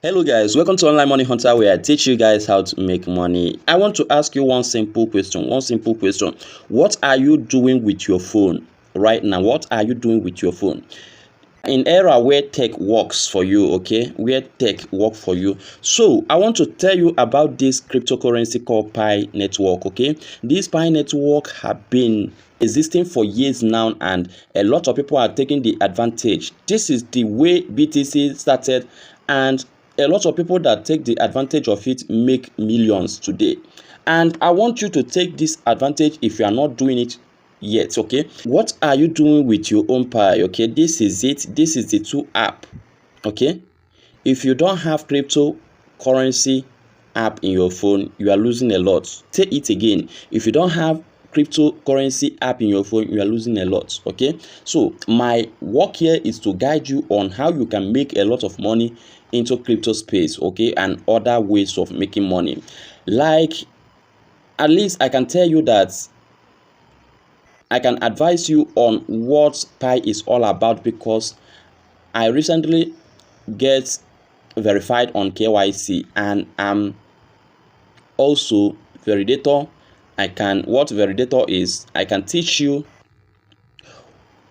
Hello guys, welcome to Online Money Hunter, where I teach you guys how to make money. I want to ask you one simple question. What are you doing with your phone right now? What are you doing with your phone? In era where tech works for you, okay, where tech work for you. So I want to tell you about this cryptocurrency called Pi network. Okay, this Pi network have been existing for years now, and a lot of people are taking the advantage. This is the way BTC started, and a lot of people that take the advantage of it make millions today. And I want you to take this advantage if you are not doing it yet. Okay, what are you doing with your own Pi? Okay, this is it. This is the two app. Okay, if you don't have cryptocurrency app in your phone, you are losing a lot. Say it again. If you don't have cryptocurrency app in your phone, you are losing a lot. Okay, so my work here is to guide you on how you can make a lot of money into crypto space, okay, and other ways of making money. Like, at least I can tell you that I can advise you on what Pi is all about, because I recently get verified on KYC, and I'm also validator. What validator is, I can teach you,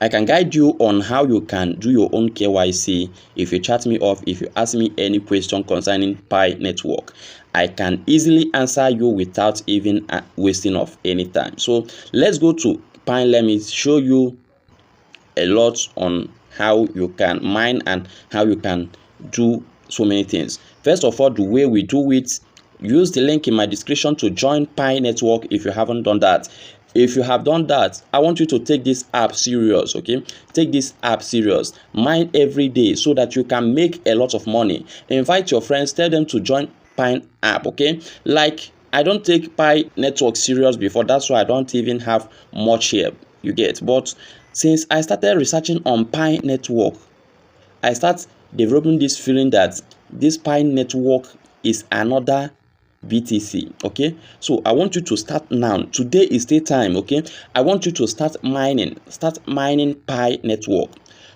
I can guide you on how you can do your own KYC. If you chat me off, if you ask me any question concerning Pi network, I can easily answer you without even wasting of any time. So let's go to Pi. Let me show you a lot on how you can mine and how you can do so many things. First of all, the way we do it, use the link in my description to join Pi network if you haven't done that. If you have done that, I want you to take this app serious. Okay, take this app serious. Mine every day so that you can make a lot of money. Invite your friends, tell them to join Pi app. Okay, like, I don't take Pi network serious before, that's why I don't even have much here, you get. But since I started researching on Pi network, I start developing this feeling that this Pi network is another BTC. Okay, so I want you to start now. Today is the time. Okay, I want you to start mining Pi network.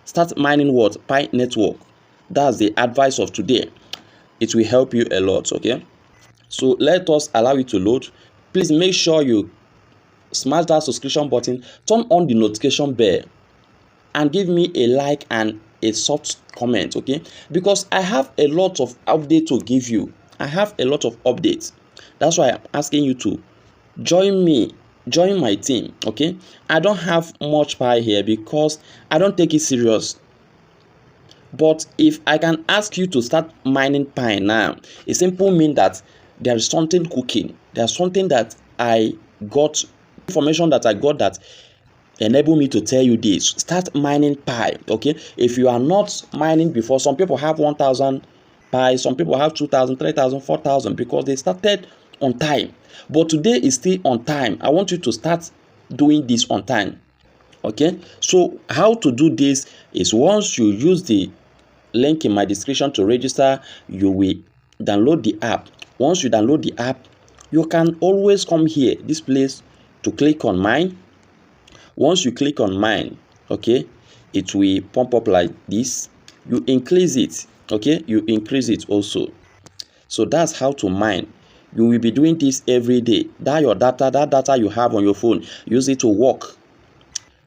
Start mining what? Pi network. That's the advice of today. It will help you a lot. Okay, so let us allow it to load. Please make sure you smash that subscription button, turn on the notification bell, and give me a like and a soft comment. Okay, because I have a lot of updates to give you. I have a lot of updates. That's why I'm asking you to join me, join my team. Okay, I don't have much Pi here because I don't take it serious. But if I can ask you to start mining Pi now, it simply means that there is something cooking. There's something that I got, information that I got that enable me to tell you this. Start mining Pi. Okay, if you are not mining before, some people have 1,000 Pi, some people have 2,000, 3,000, 4,000 because they started on time. But today is still on time. I want you to start doing this on time. Okay, so how to do this is, once you use the link in my description to register, you will download the app. Once you download the app, you can always come here, this place, to click on mine. Once you click on mine, okay, it will pump up like this. You increase it. Okay, you increase it also. So that's how to mine. You will be doing this every day. That data you have on your phone, use it to work.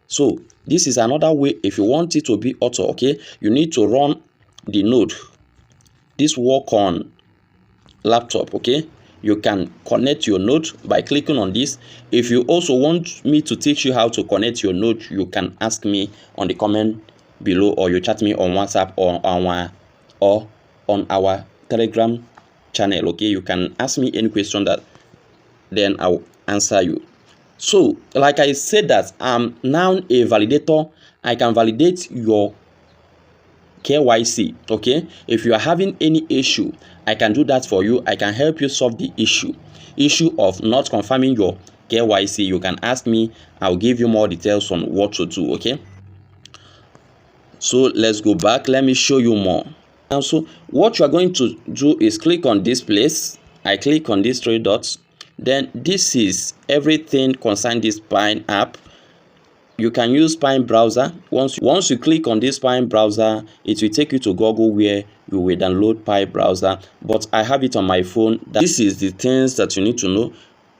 So this is another way. If you want it to be auto, okay, you need to run the node. This work on laptop. Okay, you can connect your node by clicking on this. If you also want me to teach you how to connect your node, you can ask me on the comment below, or you chat me on WhatsApp or on our Telegram channel. Okay, you can ask me any question that then I'll answer you. So like I said, that I'm now a validator. I can validate your KYC. Okay, if you are having any issue, I can do that for you. I can help you solve the issue of not confirming your KYC. You can ask me, I'll give you more details on what to do. Okay, so let's go back. Let me show you more. And so what you are going to do is click on this place. I click on these three dots. Then this is everything concerning this Pi app. you can use Pine browser. Once you click on this Pine browser, it will take you to Google where you will download Pine browser, but I have it on my phone. This is the things that you need to know.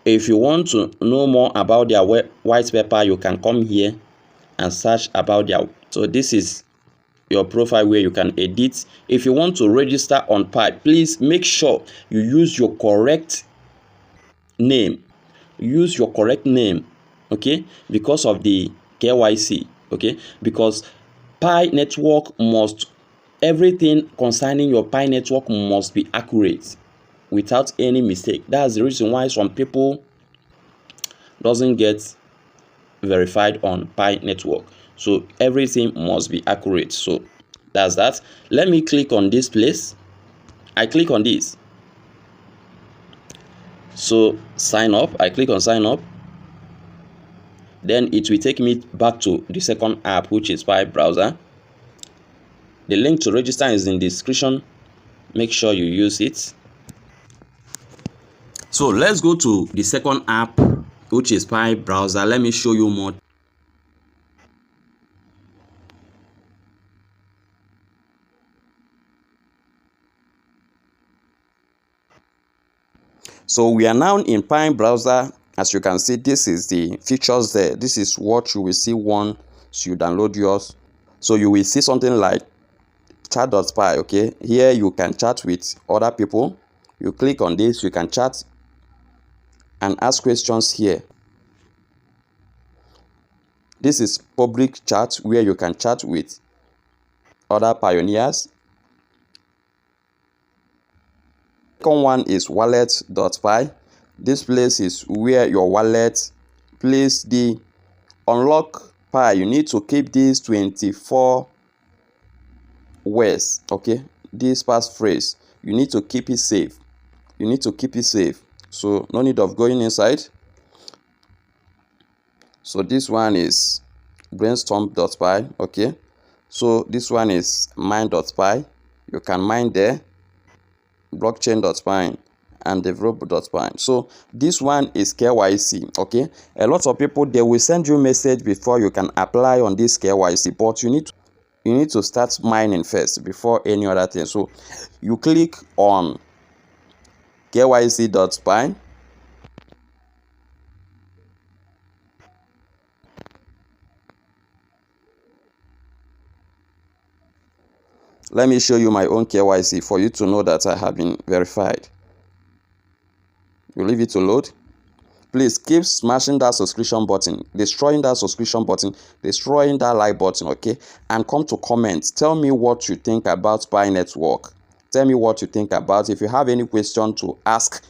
If you want to know more about their white paper, you can come here and search about their. So this is your profile where you can edit. If you want to register on Pi, please make sure you use your correct name. Use your correct name, okay, because of the KYC, okay, because Pi network must, everything concerning your Pi network must be accurate without any mistake. That's the reason why some people doesn't get verified on Pi network. So everything must be accurate. So that's that. Let me click on this place. I click on this. So sign up. I click on sign up. Then it will take me back to the second app, which is Pi browser. The link to register is in the description. Make sure you use it. So let's go to the second app, which is Pi browser. Let me show you more. So we are now in Pi browser. As you can see, this is the features there. This is what you will see once you download yours. So you will see something like chat.py. Okay, here you can chat with other people. You click on this, you can chat and ask questions here. This is public chat where you can chat with other pioneers. Second one is wallet.py. This place is where your wallet place the unlock Pi. You need to keep these 24 words, okay, this passphrase. You need to keep it safe. You need to keep it safe. So no need of going inside. So this one is brainstorm.py, okay. So this one is mine.py. You can mine there. Blockchain.py and develop.py. So this one is KYC, okay. A lot of people, they will send you message before you can apply on this KYC, but you need to start mining first before any other thing. So you click on KYC.py. Let me show you my own KYC for you to know that I have been verified. You leave it to load. Please keep smashing that subscription button, destroying that subscription button, destroying that like button, okay? And come to comment. Tell me what you think about Pi network. Tell me what you think about. If you have any question to ask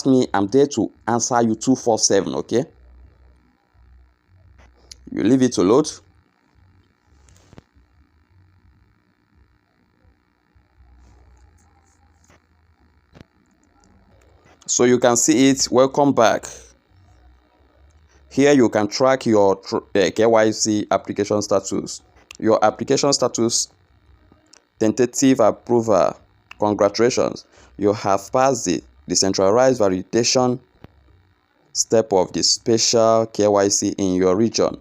me. I'm there to answer you 24/7, okay? You leave it to load. So you can see it. Welcome back. Here you can track your KYC application status. Your application status, tentative approval. Congratulations. You have passed the decentralized validation step of the special KYC in your region.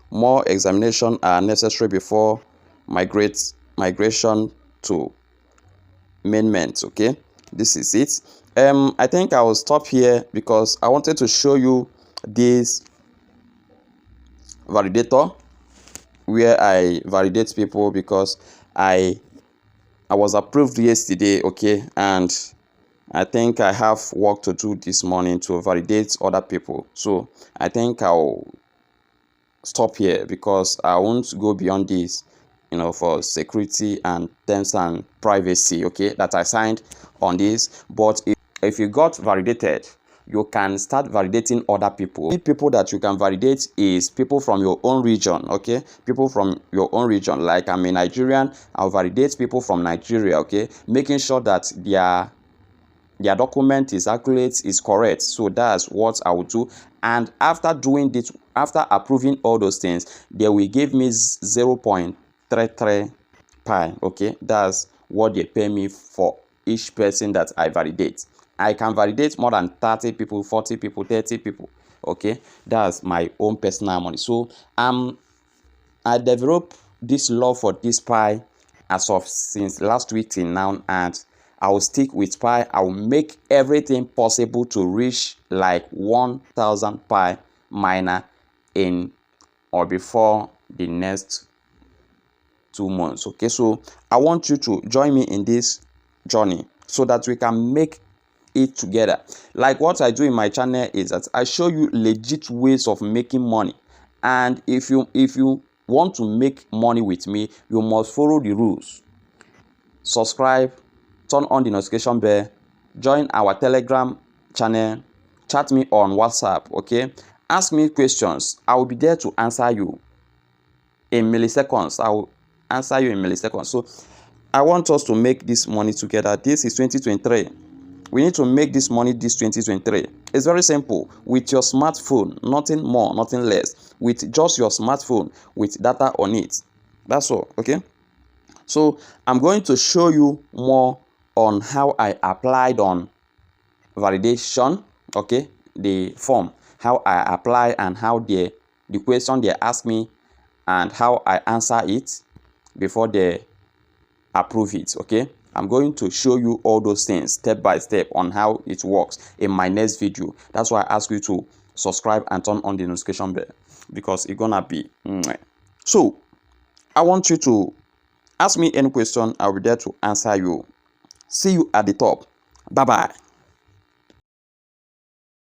More examinations are necessary before migration to mainnet, okay? This is it. I think I will stop here because I wanted to show you this validator where I validate people, because I was approved yesterday, okay, and I think I have work to do this morning to validate other people. So I think I'll stop here because I won't go beyond this, you know, for security and terms and privacy, okay, that I signed on this. But if you got validated, you can start validating other people. The people that you can validate is people from your own region, okay? People from your own region. Like I'm a Nigerian, I'll validate people from Nigeria, okay? Making sure that their document is accurate, is correct. So that's what I will do. And after doing this, after approving all those things, they will give me 0.33 Pi, okay? That's what they pay me for each person that I validate. I can validate more than 30 people, 40 people, 30 people, okay? That's my own personal money. So I'm I developed this love for this Pi as of since last week till now, and I will stick with Pi. I will make everything possible to reach like 1,000 Pi miner in or before the next 2 months. Okay, so I want you to join me in this journey so that we can make it together. Like what I do in my channel is that I show you legit ways of making money, and if you want to make money with me, you must follow the rules. Subscribe, turn on the notification bell, join our Telegram channel, chat me on WhatsApp. Okay, ask me questions. I will be there to answer you in milliseconds. I will answer you in milliseconds. So I want us to make this money together. This is 2023. We need to make this money this 2023. It's very simple. With your smartphone, nothing more, nothing less. With just your smartphone with data on it. That's all. Okay. So I'm going to show you more on how I applied on validation. Okay, the form, how I apply, and how the question they ask me and how I answer it before they approve it. Okay, I'm going to show you all those things step by step on how it works in my next video. That's why I ask you to subscribe and turn on the notification bell, because it's gonna be so I want you to ask me any question. I'll be there to answer you. See you at the top. Bye bye.